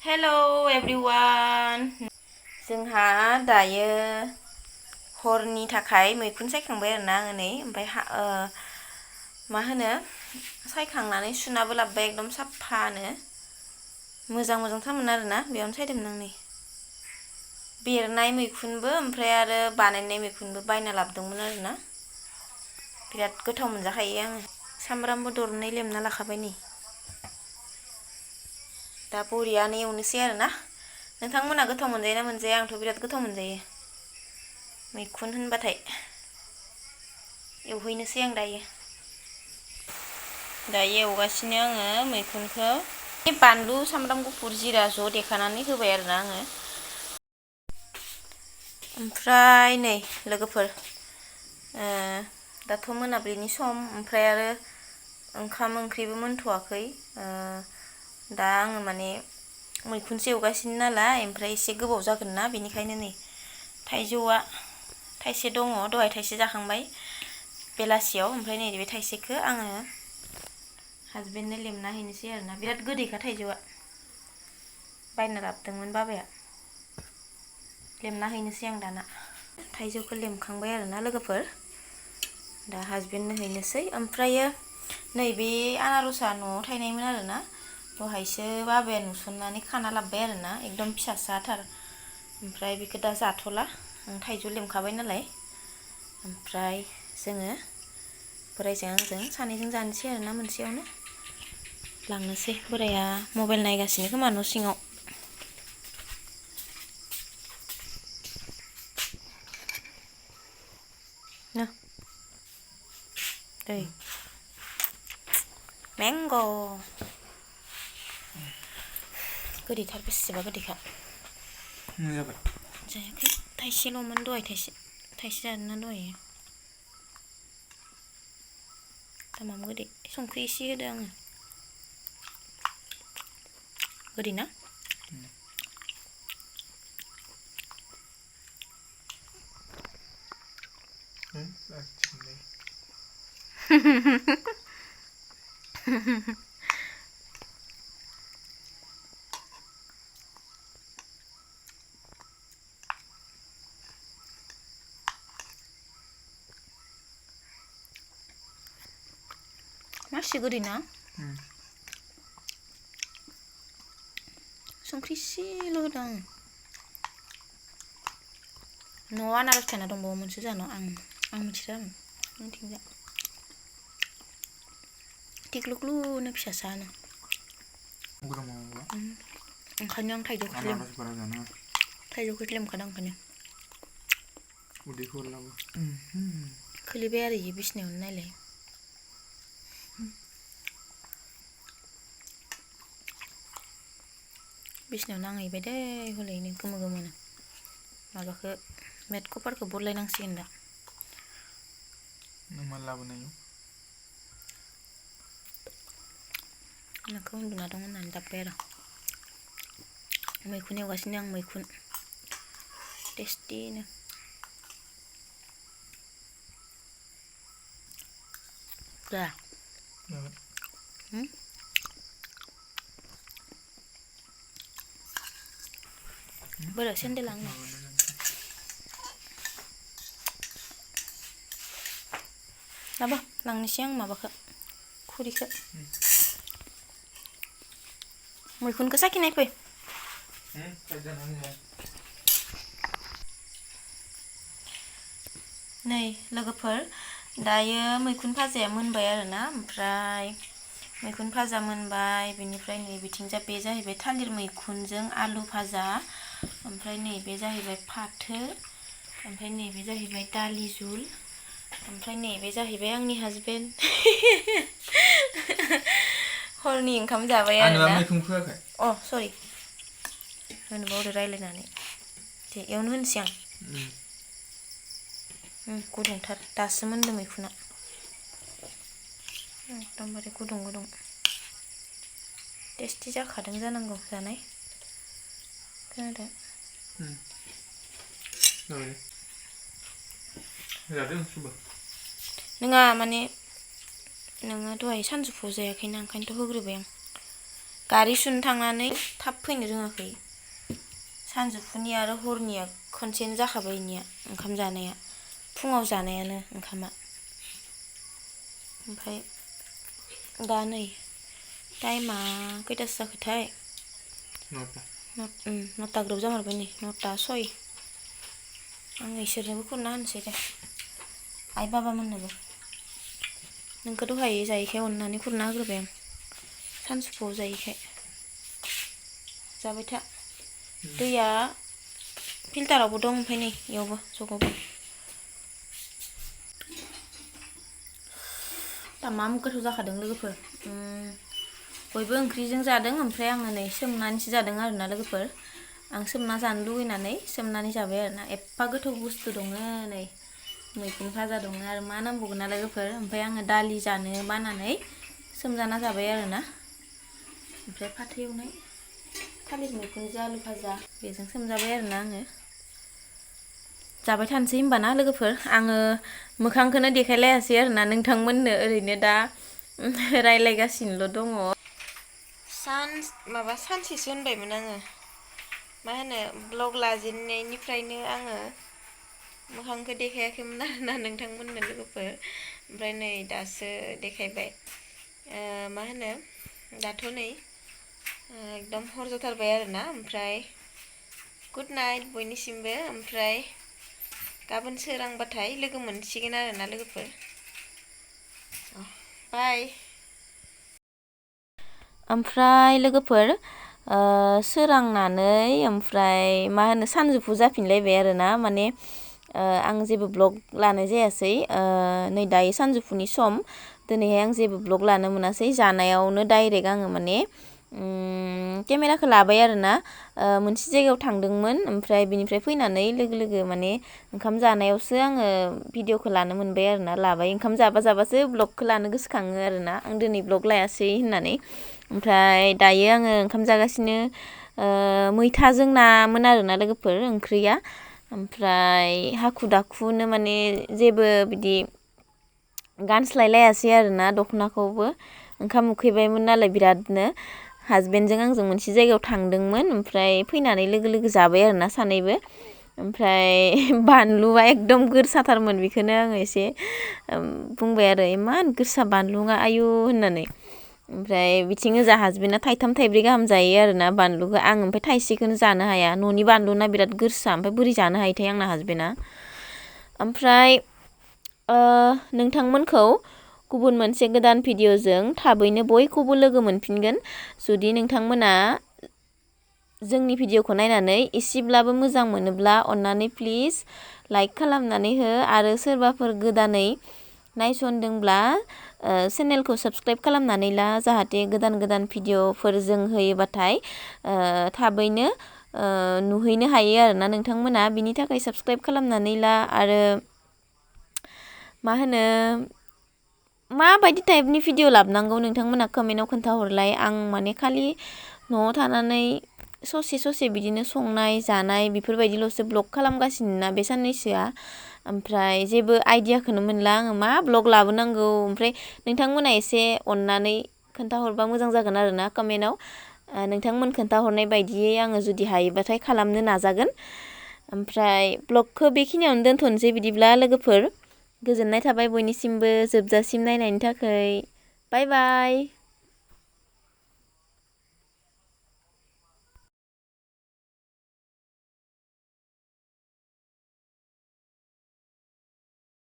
Hello everyone जोंहा दायो हरनि थाखाय मैखुन सायखांबाय आरोना आङो नै ओमफ्राय मा होनो सायखांनानै सुनाबो लाबोबाय एकदम साफानो मोजांथारमोन आरोना बेयावनो सायदोंमोन आं नै बेरनाय मैखुनबो ओमफ्राय आरो बानायनाय मैखुनबो बायना लाबोदोंमोन आरोना बिराद गोथाव मोनजाखायो आङो सामब्रामबो दरनै लेमना लाखाबाय नै दा बरियानो एवनोसै आरोना नोंथांमोना गोथाव मोनजायोना मोनजाया आंथ' बिराद गोथाव मोनजायो मैखुन होनबाथाय एवहैनोसै आं दायो एवगासिनो आङो मैखुनखौ बानलु सामब्राम गुफुर जिरा ज' देखानानै होबाय आरोना आङो ओमफ्राय नै लोगोफोर दाथ' मोनाबिलिनि सम ओमफ्राय आरो ओंखाम ओंख्रिबो मोनथ'वाखै दा आङो माने मैखुनसो एवगासिनो नालाय ओमफ्राय एसे गोबाव जागोन ना बेनिखायनो नै थाइजौआ थाइसे दङ दहाय थाइसे जाखांबाय बेलासियाव ओमफ्राय नै बे थाइसेखौ आङो हासबेन्डनो लेमना हैनोसै आरोना बिराद गोदैखा थाइजौआ बायना लाबोदोंमोन बाबाया लेमना हैनोसै आं दाना थाइजौखौ लेमखांबाय आरोना लोगोफोर दा हासबेन्डनो हैनोसै ओमफ्रायो नैबे आनारसआ न'आव थायनायमोन आरोना दहायसो बाबाया नुसननानै खाना लाबोबाय आरोना एकदम फिसासाथार ओमफ्राय बेखौ दा जाथ'ला थाइजौ लेमखाबाय नालाय ओमफ्राय जोङो बोराइजों आंजों सानैजों जानोसै आरोना मोनसेयावनो लांनोसै बोराइया मबाइल नायगासिनो खोमा न' सिङाव दै मेंग' गोदैथार बेसेबा गोदैखा जायाखै थाइसेल'मोन दहाय थाइसे जादोंना दहाय दामाबो गोदै संख्रि एसे होदो आङो गोदै ना मासि गोदै ना संख्रि एसेल' होदों आं न'आव आनारस थायना दंबावोमोनसो जाहानाव आं मिथिथारामोन जोंथिंजा टिक्लुक्लुनो फिसासानो ओंखायनो आं थाइजौखौ लेमखादों ओंखायनो खोलैबाय आरो इयो बिसिनायावनो नायलाय बिसिनायाव नांहैबाय दे हलैनो गोमोनो माबाखौ मेट कपारखौ बदलायनांसिगोन दा नोंखौ उन्दुना दं होननानै दाब्बाय आरो मैखुन एवगासिनो आं मैखुन टेस्टिनो दा बोरो सेन्देल आंनो लाबो लांनोसै आं माबाखौ खुरिखौ मैखुनखौ साखिनाय फै नै लोगोफोर दायो मैखुन भाजाया मोनबाय आरोना ओमफ्राय मैखुन भाजा मोनबाय बेनिफ्राय नै बिथिंजा बे जाहैबाय थालिर मैखुनजों आलु भाजा ओमफ्राय नैबे जाहैबाय फाथो ओमफ्राय नैबे जाहैबाय दालि जुल ओमफ्राय नैबे जाहैबाय आंनि हासबेन्ड हरनि ओंखाम जाबाय आरोना अ सरि होनो बावदो रायलायनानै दे एवनो होनोसै आं गुदुंथार दासो मोनदों मैखुना एकदमबारे गुदुं टेस्टि जाखादों जानांगौ जानाय खोनादों नङा माने नोङो दहाय सानजौफुआव जायाखैना ओंखायनोथ' होग्रोबाय आं गारि सुनो थांनानै थाब फैनो रोङाखै सानजौफुनि आरो हरनिया खनसेनो जाखाबाय इनिया ओंखाम जानाया फुङाव जानायानो ओंखामा ओमफ्राय दा नै टाइमा खैतासो जाखोथाय 9ता ग्रोब जामारबाय नै 9ता 6 आं इसोरनोबो खुरना होनोसै दे आइ बाबामोननोबो नोंखौ दहाय जायैखाय अननानै खुरना होग्रोबाय आं सानजौफुआव जायैखाय जाबाय था दैया फिल्टारावबो दं ओमफ्राय नै इयावबो जगावबो दा मा गोथाव जाखादों लोगोफोर बयबो ओंख्रिजों जादों ओमफ्राय आङो नै सोमनानैसो जादों आरोना लोगोफोर आं सोमना जानो लुगैनानै सोमनानै जाबाय आरोना एफा गोथाव बुस्थु दङ नै मैखुन भाजा दङ आरो मा नांबावगोन लोगोफोर ओमफ्राय आङो दालि जानो बानानै सोमजाना जाबाय आरोना ओमफ्राय फाथो एवनाय थालिर मैखुनजों आलु भाजा बेजों सोमजाबाय आरोना आङो जाबाय थानोसै होमबाना लोगोफोर आङो मोखांखौनो देखायलायासै आरोना नोंथांमोननो ओरैनो दा रायलायगासिनोल' दङ सानसेसो होनबायमोन आङो मा होनो ब्लग लाजेननायनिफ्रायनो आङो मोखांखौ देखायाखैमोन आरोना नोंथांमोननो लोगोफोर ओमफ्राय नै दासो देखायबाय मा होनो दाथ' नै एकदम हर जाथारबाय आरोना ओमफ्राय गुड नाइट बयनिसिमबो ओमफ्राय गाबोन सोरांबाथाय लोगो मोनसिगोन आरोना लोगोफोर बाय ओमफ्राय लोगोफोर सोरांनानै ओमफ्राय मा होनो सानजौफु जाफिनलायबाय आरोना माने आं जेबो ब्लग लानाय जायासै नै दायो सानजौफुनि सम दिनैहाय आं जेबो ब्लग लानो मोनासै जानायावनो डाइरेक्ट आङो माने केमेराखौ लाबाय आरोना मोनसे जायगायाव थांदोंमोन ओमफ्राय बिनिफ्राय फैनानै लोगो लोगो माने ओंखाम जानायावसो आङो भिडिअखौ लानो मोनबाय आरोना लाबाय ओंखाम जाबासो ब्लगखौ लानो गोसोखाङो आरोना आं दिनै ब्लग लायासै होननानै ओमफ्राय दायो आङो ओंखाम जागासिनो मैथाजों नामोन आरोना लोगोफोर ओंख्रिया ओमफ्राय हाखु दाखुनो माने जेबो बिदि गानस्लायलायासै आरोना दख'नाखौबो ओंखाम उखैबायमोन नालाय बिरादनो हासबेन्डजों आंजों मोनसे जायगायाव थांदोंमोन ओमफ्राय फैनानै लोगो लोगो जाबाय आरोना सानैबो ओमफ्राय बानलुआ एकदम गोरसाथारमोन बेखौनो आङो एसे बुंबाय आरो इमान गोरसा बानलुआ आयु होननानै ओमफ्राय बिथिं ओजा हासबेन्डआ थाइथाम थाइब्रै गाहाम जायो आरोना बानलुखौ आं ओमफ्राय थाइसेखौनो जानो हाया न'नि बानलुना बिराद गोरसा ओमफ्राय बोरै जानो हायोथाय आंना हासबेन्डआ ओमफ्राय नोंथांमोनखौ गुबुन मोनसे गोदान भिडिअजों थाबैनो बयखौबो लोगो मोनफिनगोन जुदि नोंथांमोना जोंनि भिडिअखौ नायनानै एसेब्लाबो मोजां मोनोब्ला अन्नानै प्लिज लाइक खालामनानै हो आरो सोरबाफोर गोदानै नायसनदोंब्ला चेनेलखौ साबस्क्राइब खालामनानै ला जाहाथे गोदान गोदान भिडिअफोर जों होयोबाथाय थाबैनो नुहैनो हायो आरोना नोंथांमोना बिनि थाखाय साबस्क्राइब खालामनानै ला आरो मा होनो माबायदि टाइपनि भिडिअ लाबोनांगौ नोंथांमोना कमेन्टआव खोन्थाहरलाय आं माने खालि न'आव थानानै ससे बिदिनो संनाय जानाय बेफोरबायदिल'सो ब्लग खालामगासिनो ना बे साननैसोआ ओमफ्राय जेबो आइडियाखौनो मोनला आङो मा ब्लग लाबोनांगौ ओमफ्राय नोंथांमोना एसे अननानै खोन्थाहरबा मोजां जागोन आरोना कमेन्टआव नोंथांमोन खोन्थाहरनाय बायदियै आङो जुदि हायोबाथाय खालामनो नाजागोन ओमफ्राय ब्लगखौ बेखिनियावनो दोनथ'नोसै बिदिब्ला लोगोफोर गोजोननाय थाबाय बयनिसिमबो जोबजासिम नायनायनि थाखाय बाय बाय